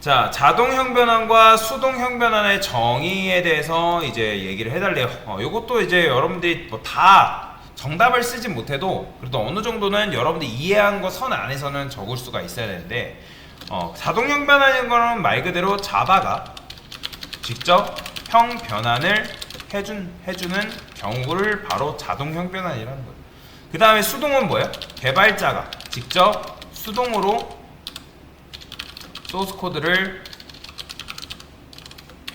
자, 자동형 변환과 수동형 변환의 정의에 대해서 이제 얘기를 해달래요. 요것도 이제 여러분들이 뭐 다 정답을 쓰진 못해도 그래도 어느 정도는 여러분들이 이해한 거 선 안에서는 적을 수가 있어야 되는데, 자동형 변환인 거는 말 그대로 자바가 직접 형 변환을 해주는 경우를 바로 자동형 변환이라는 거예요. 그 다음에 수동은 뭐예요? 개발자가 직접 수동으로 소스 코드를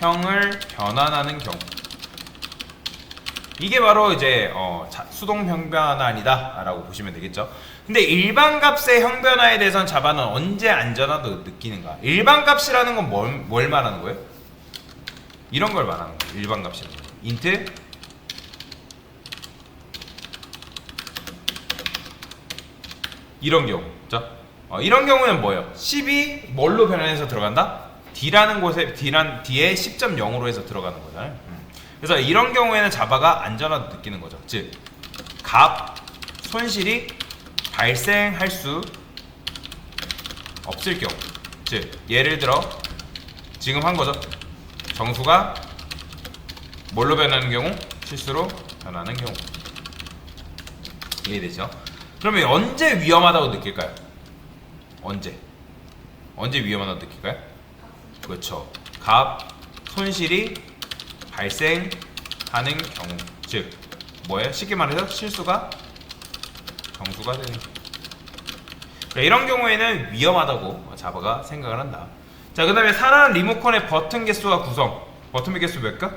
형을 변환하는 경우, 이게 바로 이제 수동 형 변환이다 라고 보시면 되겠죠. 근데 일반 값의 형 변화에 대해서는 자바는 언제 안전하다고 느끼는가? 일반 값이라는 건 뭘 말하는 거예요? 이런 걸 말하는 거예요. 일반 값이라는 거. 인트 이런 경우. 그렇죠? 이런 경우는 뭐예요? 10이 뭘로 변환해서 들어간다? D라는 곳에 D에 10.0으로 해서 들어가는 거잖아요. 그래서 이런 경우에는 자바가 안전하다고 느끼는 거죠. 즉, 값 손실이 발생할 수 없을 경우. 즉, 예를 들어 지금 한 거죠. 정수가 뭘로 변하는 경우? 실수로 변하는 경우. 이해되죠? 그러면 언제 위험하다고 느낄까요? 언제 위험하다고 느낄까요? 그렇죠. 값 손실이 발생하는 경우. 즉 뭐예요? 쉽게 말해서 실수가 정수가 되는 경우. 그러니까 이런 경우에는 위험하다고 자바가 생각을 한다. 자, 그 다음에 사람 리모컨의 버튼 개수와 구성. 버튼 개수 몇 개?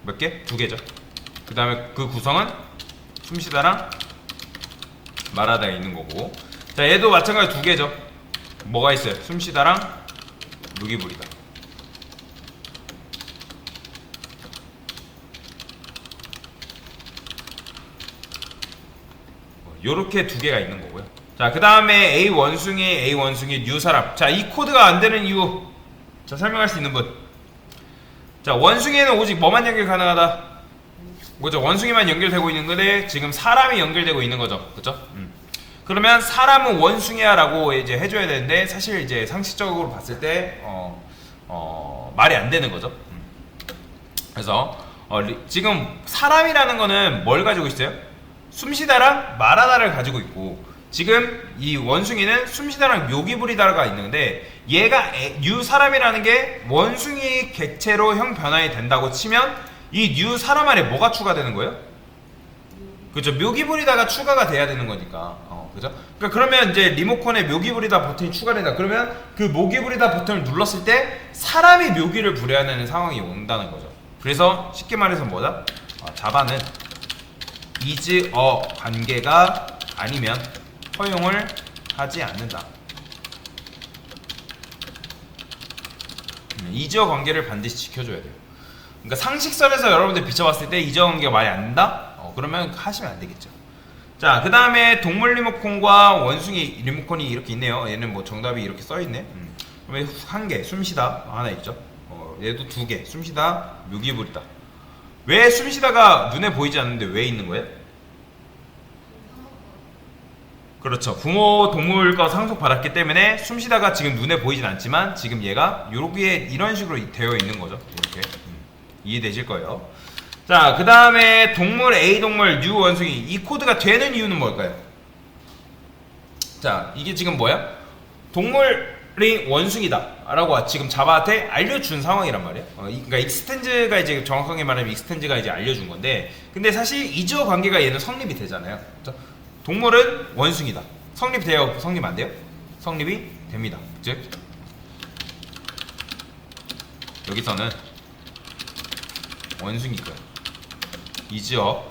몇 개? 2개죠. 그 다음에 그 구성은 숨쉬다랑 말하다에 있는 거고. 자, 얘도 마찬가지 2개죠. 뭐가 있어요? 숨쉬다랑 무기부리다. 요렇게 2개가 있는 거고요. 자, 그 다음에 A 원숭이, 뉴 사람. 자, 이 코드가 안 되는 이유. 자, 설명할 수 있는 분. 자, 원숭이에는 오직 뭐만 연결 가능하다? 뭐죠? 원숭이만 연결되고 있는 건데 지금 사람이 연결되고 있는 거죠. 그렇죠? 그러면 사람은 원숭이야 라고 이제 해줘야 되는데, 사실 이제 상식적으로 봤을 때 말이 안 되는 거죠. 그래서 지금 사람이라는 거는 뭘 가지고 있어요? 숨쉬다랑 말하다를 가지고 있고, 지금 이 원숭이는 숨쉬다랑 묘기부리다가 있는데, 얘가 뉴 사람이라는 게 원숭이 객체로 형 변환이 된다고 치면 이 뉴 사람 안에 뭐가 추가되는 거예요? 그죠? 묘기부리다가 추가가 돼야 되는 거니까. 그죠? 그러니까 그러면 이제 리모컨에 묘기부리다 버튼이 추가된다. 그러면 그 묘기부리다 버튼을 눌렀을 때 사람이 묘기를 부려야 되는 상황이 온다는 거죠. 그래서 쉽게 말해서 뭐다? 자바는 is a 관계가 아니면 허용을 하지 않는다. is a 관계를 반드시 지켜줘야 돼요. 그러니까 상식선에서 여러분들 비춰봤을 때 is a 관계가 말이 안 된다? 그러면 하시면 안 되겠죠. 자, 그 다음에 동물 리모컨과 원숭이 리모컨이 이렇게 있네요. 얘는 뭐 정답이 이렇게 써있네. 그러면 1개, 숨쉬다 하나 있죠. 얘도 2개, 숨쉬다, 묘기부리다. 왜 숨쉬다가 눈에 보이지 않는데 왜 있는 거예요? 그렇죠. 부모 동물과 상속받았기 때문에 숨쉬다가 지금 눈에 보이진 않지만 지금 얘가 요렇게 이런 식으로 되어 있는 거죠. 이렇게. 이해되실 거예요. 자, 그 다음에 동물 A 동물 뉴 원숭이, 이 코드가 되는 이유는 뭘까요? 자, 이게 지금 뭐야? 동물이 원숭이다 라고 지금 자바한테 알려준 상황이란 말이에요. 그러니까 익스텐즈가 이제 정확하게 말하면 익스텐즈가 이제 알려준 건데, 근데 사실 이저 관계가 얘는 성립이 되잖아요. 그렇죠? 동물은 원숭이다. 성립돼요? 성립 안 돼요? 성립이 됩니다. 즉 여기서는 원숭이고요. 이지어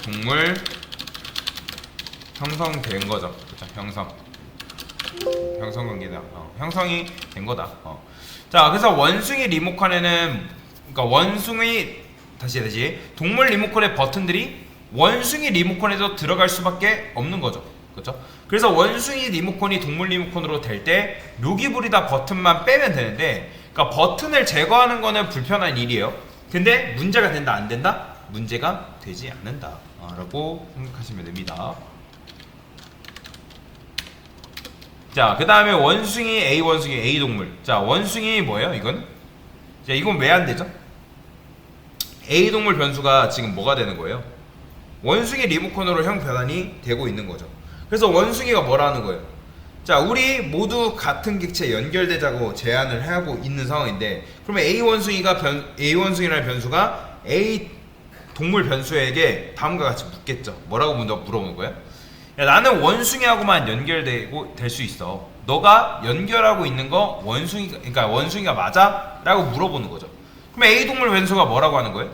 동물 형성된 거죠. 그렇죠? 형성 관계다. 형성이 된 거다. 자, 그래서 원숭이 리모컨에는, 그러니까 원숭이 다시 동물 리모컨의 버튼들이 원숭이 리모컨에도 들어갈 수밖에 없는 거죠. 그렇죠? 그래서 원숭이 리모컨이 동물 리모컨으로 될 때 묘기부리다 버튼만 빼면 되는데, 그러니까 버튼을 제거하는 거는 불편한 일이에요. 근데 문제가 된다 안 된다? 문제가 되지 않는다 라고 생각하시면 됩니다. 자, 그 다음에 원숭이 A 원숭이 A 동물. 자, 원숭이 뭐예요? 이건? 자, 이건 왜 안 되죠? A 동물 변수가 지금 뭐가 되는 거예요? 원숭이 리모컨으로 형 변환이 되고 있는 거죠. 그래서 원숭이가 뭐라는 거예요? 자, 우리 모두 같은 객체에 연결되자고 제안을 하고 있는 상황인데, 그러면 A 원숭이라는 변수가 A 동물 변수에게 다음과 같이 묻겠죠. 뭐라고 먼저 물어보는 거예요? 야, 나는 원숭이하고만 연결되고 될 수 있어. 너가 연결하고 있는 거 그러니까 원숭이가 맞아? 라고 물어보는 거죠. 그럼 A 동물 변수가 뭐라고 하는 거예요?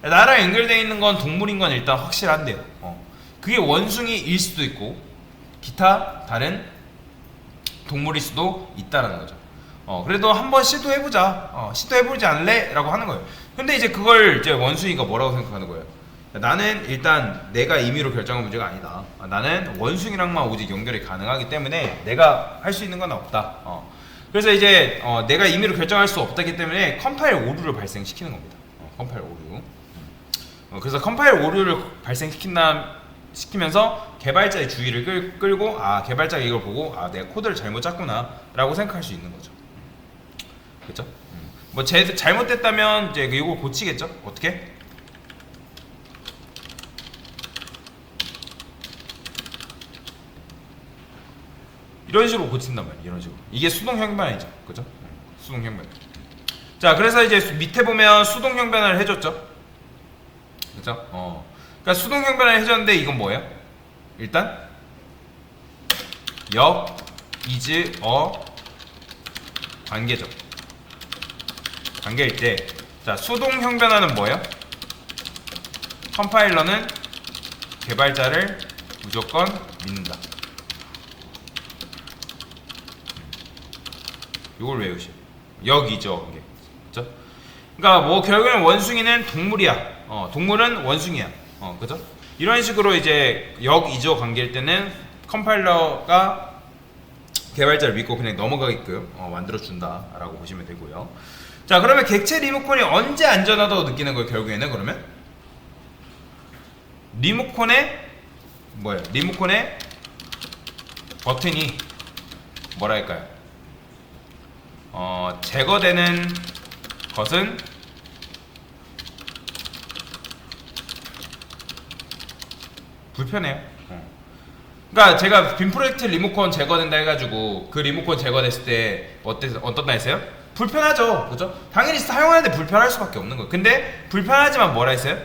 야, 나랑 연결되어 있는 건 동물인 건 일단 확실한데요. 그게 원숭이일 수도 있고 기타 다른 동물일 수도 있다는 거죠. 그래도 한번 시도해보자. 시도해보지 않을래? 라고 하는 거예요. 근데 이제 그걸 이제 원숭이가 뭐라고 생각하는 거예요? 나는 일단 내가 임의로 결정한 문제가 아니다. 나는 원숭이랑만 오직 연결이 가능하기 때문에 내가 할 수 있는 건 없다. 그래서 이제 내가 임의로 결정할 수 없다기 때문에 컴파일 오류를 발생시키는 겁니다. 컴파일 오류. 그래서 컴파일 오류를 발생시키면서 개발자의 주의를 끌고 개발자가 이걸 보고 내가 코드를 잘못 짰구나 라고 생각할 수 있는 거죠. 그렇죠? 뭐 잘못됐다면 이제 이거 고치겠죠? 어떻게? 이런 식으로 고친단 말이에요. 이런 식으로. 이게 수동 형변이죠. 그죠? 수동 형변. 자, 그래서 이제 밑에 보면 수동 형변을 해줬죠. 그죠? 그러니까 수동 형변을 해줬는데 이건 뭐예요? 일단 역, is, 관계죠. 관계일 때, 자, 수동 형변화는 뭐예요? 컴파일러는 개발자를 무조건 믿는다. 이걸 외우시오. 역이죠, 이게. 그죠? 그러니까 뭐 결국엔 원숭이는 동물이야. 동물은 원숭이야. 그죠? 이런 식으로 이제 역이죠 관계일 때는 컴파일러가 개발자를 믿고 그냥 넘어가게끔 만들어준다라고 보시면 되고요. 자, 그러면 객체 리모컨이 언제 안전하다고 느끼는 거예요, 결국에는? 그러면 리모컨의 버튼이 뭐랄까요? 제거되는 것은 불편해요. 그러니까 제가 빔 프로젝트 리모컨 제거된다 해가지고 그 리모컨 제거됐을 때 어떻다 했어요? 불편하죠, 그죠? 당연히 사용하는데 불편할 수밖에 없는 거예요. 근데 불편하지만 뭐라 했어요?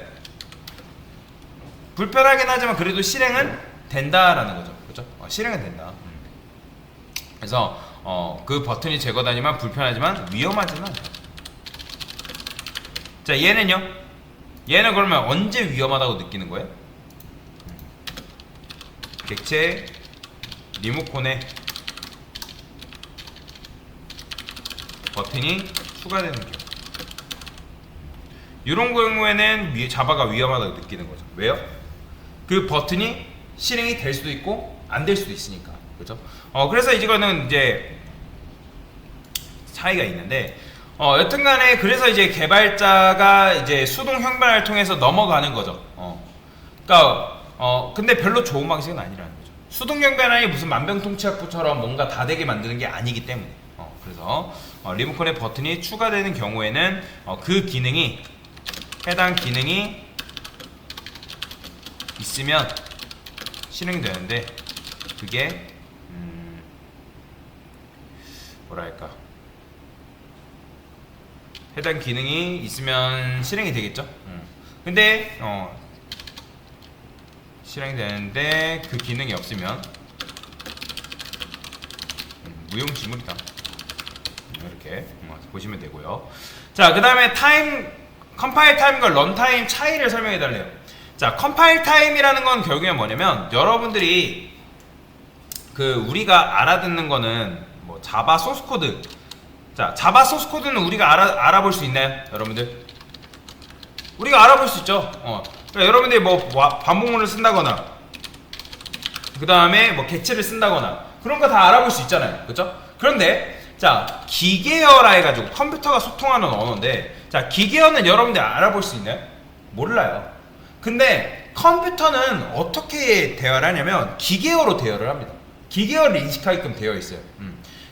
불편하긴 하지만 그래도 실행은 된다라는 거죠, 그죠? 실행은 된다. 그래서 그 버튼이 제거되지만 불편하지만 위험하지는 않아요. 자, 얘는요? 얘는 그러면 언제 위험하다고 느끼는 거예요? 객체 리모컨에 버튼이 추가되는 경우, 이런 경우에는 자바가 위험하다고 느끼는 거죠. 왜요? 그 버튼이 실행이 될 수도 있고 안 될 수도 있으니까. 그렇죠? 그래서 이거는 이제 차이가 있는데, 여튼간에 그래서 이제 개발자가 이제 수동 형변을 통해서 넘어가는 거죠. 그러니까 근데 별로 좋은 방식은 아니라는 거죠. 수동 형변이 무슨 만병통치약처럼 뭔가 다 되게 만드는 게 아니기 때문에. 그래서 리모컨에 버튼이 추가되는 경우에는 그 기능이, 해당 기능이 있으면 실행되는데, 그게 뭐랄까, 해당 기능이 있으면 실행이 되겠죠. 근데 실행되는데 그 기능이 없으면 무용지물이다. 이렇게 보시면 되고요. 자, 그 다음에 컴파일 타임과 런타임 차이를 설명해 달래요. 자, 컴파일 타임이라는 건 결국엔 뭐냐면, 여러분들이 우리가 알아듣는 거는 뭐 자바 소스 코드. 자, 자바 소스 코드는 우리가 알아볼 수 있나요, 여러분들? 우리가 알아볼 수 있죠. 그러니까 여러분들이 뭐 반복문을 쓴다거나, 그 다음에 뭐 객체를 쓴다거나, 그런 거 다 알아볼 수 있잖아요, 그렇죠? 그런데 자, 기계어라 해가지고 컴퓨터가 소통하는 언어인데, 자, 기계어는 여러분들이 알아볼 수 있나요? 몰라요. 근데 컴퓨터는 어떻게 대화를 하냐면 기계어로 대화를 합니다. 기계어를 인식하게끔 되어 있어요.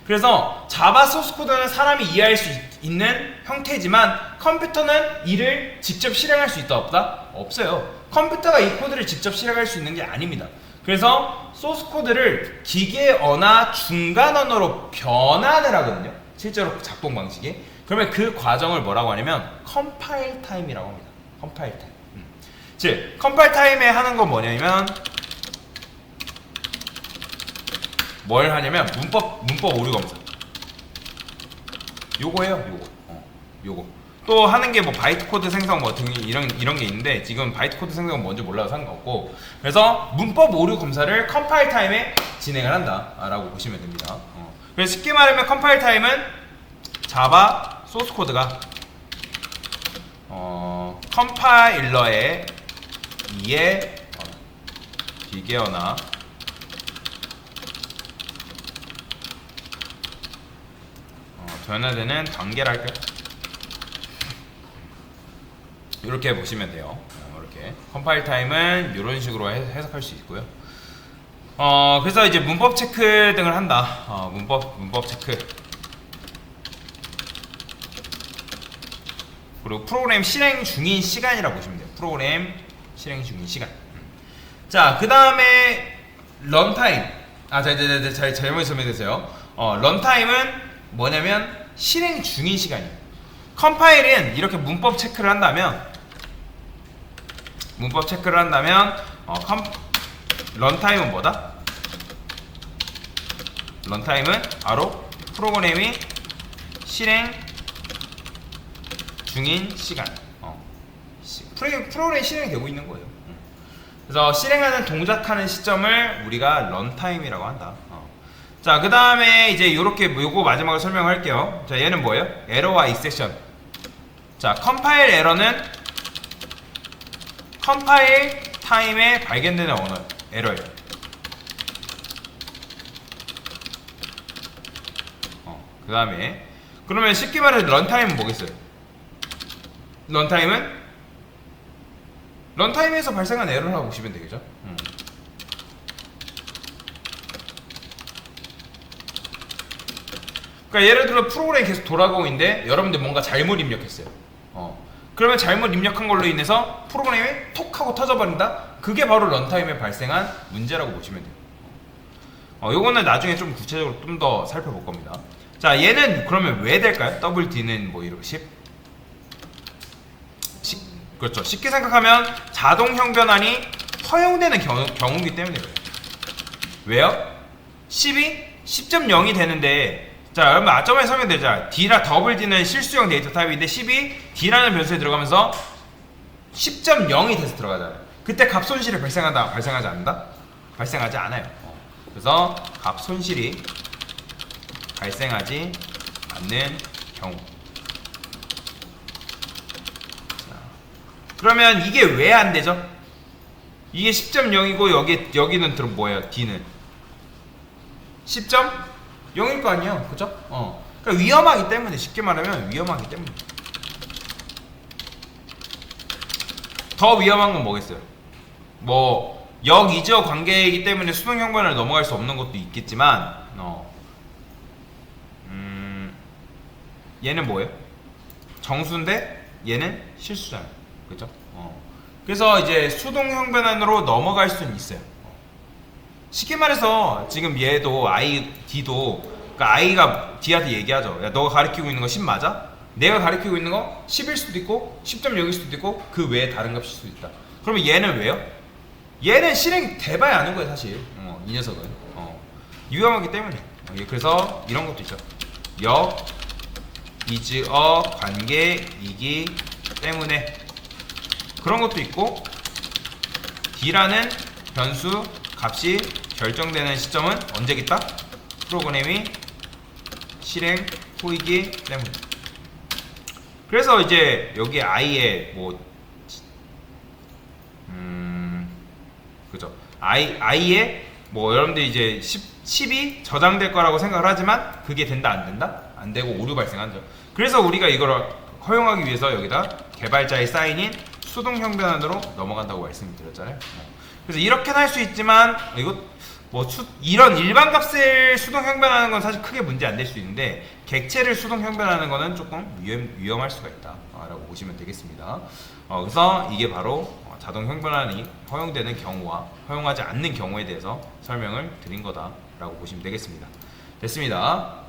그래서 자바 소스 코드는 사람이 이해할 수 있는 형태지만 컴퓨터는 이를 직접 실행할 수 있다 없다? 없어요. 컴퓨터가 이 코드를 직접 실행할 수 있는 게 아닙니다. 그래서 소스 코드를 기계어나 중간 언어로 변환을 하거든요. 실제로 작동 방식이. 그러면 그 과정을 뭐라고 하냐면 컴파일 타임이라고 합니다. 컴파일 타임. 즉 컴파일 타임에 하는 건 뭐냐면 뭘 하냐면 문법 오류 검사. 요거예요. 요거. 또 하는 게 뭐 바이트 코드 생성 뭐 등 이런 게 있는데 지금 바이트 코드 생성은 뭔지 몰라서 상관없고, 그래서 문법 오류 검사를 컴파일 타임에 진행을 한다라고 보시면 됩니다. 그래서 쉽게 말하면 컴파일 타임은 자바 소스 코드가 컴파일러에 의해 기계어나 변화되는 단계랄까요? 이렇게 보시면 돼요. 이렇게 컴파일 타임은 이런 식으로 해석할 수 있고요. 그래서 이제 문법 체크 등을 한다. 문법 체크. 그리고 프로그램 실행 중인 시간이라고 보시면 돼요. 프로그램 실행 중인 시간. 자, 그 다음에 런타임. 잘못 설명됐어요. 런타임은 뭐냐면 실행 중인 시간이에요. 컴파일은 이렇게 문법 체크를 한다면 런타임은 뭐다? 런타임은 바로 프로그램이 실행 중인 시간. 프로그램이 실행되고 있는 거예요. 그래서 실행하는 동작하는 시점을 우리가 런타임이라고 한다. 자, 그 다음에 이제 요거 마지막으로 설명할게요. 자, 얘는 뭐예요? 에러와 익셉션. 자, 컴파일 에러는 컴파일 타임에 발견되는 에러예요. 그 다음에 그러면 쉽게 말해서 런타임은 뭐겠어요? 런타임에서 발생한 에러라고 보시면 되겠죠? 그러니까 예를 들어 프로그램이 계속 돌아가고 있는데 여러분들 뭔가 잘못 입력했어요. 그러면 잘못 입력한 걸로 인해서 프로그램이 톡 하고 터져버린다? 그게 바로 런타임에 발생한 문제라고 보시면 돼요. 요거는 나중에 좀 구체적으로 좀 더 살펴볼 겁니다. 자, 얘는 그러면 왜 될까요? 더블 D는 뭐 이렇게 그렇죠. 쉽게 생각하면 자동형 변환이 허용되는 경우이기 때문에 그래요. 왜요? 10.0이 되는데, 자, 여러분 아점에 설명드리자. 더블 D는 실수형 데이터 타입인데 10이 D라는 변수에 들어가면서 10.0이 돼서 들어가잖아요. 그때 값 손실이 발생하지 않는다? 발생하지 않아요. 그래서 값 손실이 발생하지 않는 경우. 자, 그러면 이게 왜 안 되죠? 이게 10.0이고 여기는 들어 뭐예요? D는 10.0일 거 아니에요, 그죠? 그러니까 위험하기 때문에, 쉽게 말하면 위험하기 때문에. 더 위험한 건 뭐겠어요? 뭐 역이지어 관계이기 때문에 수동 형변을 넘어갈 수 없는 것도 있겠지만, 얘는 뭐예요? 정수인데 얘는 실수잖아요, 그죠? 그래서 이제 수동 형변환으로 넘어갈 수는 있어요. 쉽게 말해서 지금 얘도 D도, 그러니까 I가 D한테 얘기하죠. 야, 너가 가리키고 있는 거 10 맞아? 내가 가리키고 있는 거 10일 수도 있고 10.0일 수도 있고 그 외에 다른 값일 수도 있다. 그러면 얘는 왜요? 얘는 실행 돼봐야 아는 거예요, 사실. 이 녀석은 위험하기 때문에. 그래서 이런 것도 있죠. 이즈어 관계이기 때문에 그런 것도 있고, D라는 변수 값이 결정되는 시점은 언제겠다? 프로그램이 실행 후이기 때문에. 그래서 이제 여기 I에 뭐 그죠? I에 뭐 여러분들이 이제 10이 저장될 거라고 생각을 하지만 그게 된다 안 된다? 안 되고 오류 발생한죠. 그래서 우리가 이걸 허용하기 위해서 여기다 개발자의 사인인 수동 형변환으로 넘어간다고 말씀드렸잖아요. 그래서 이렇게는 할 수 있지만 이거 뭐 이런 일반 값을 수동 형변하는 건 사실 크게 문제 안 될 수 있는데 객체를 수동 형변하는 거는 조금 위험할 수가 있다 라고 보시면 되겠습니다. 그래서 이게 바로 자동 형변환이 허용되는 경우와 허용하지 않는 경우에 대해서 설명을 드린 거다 라고 보시면 되겠습니다. 됐습니다.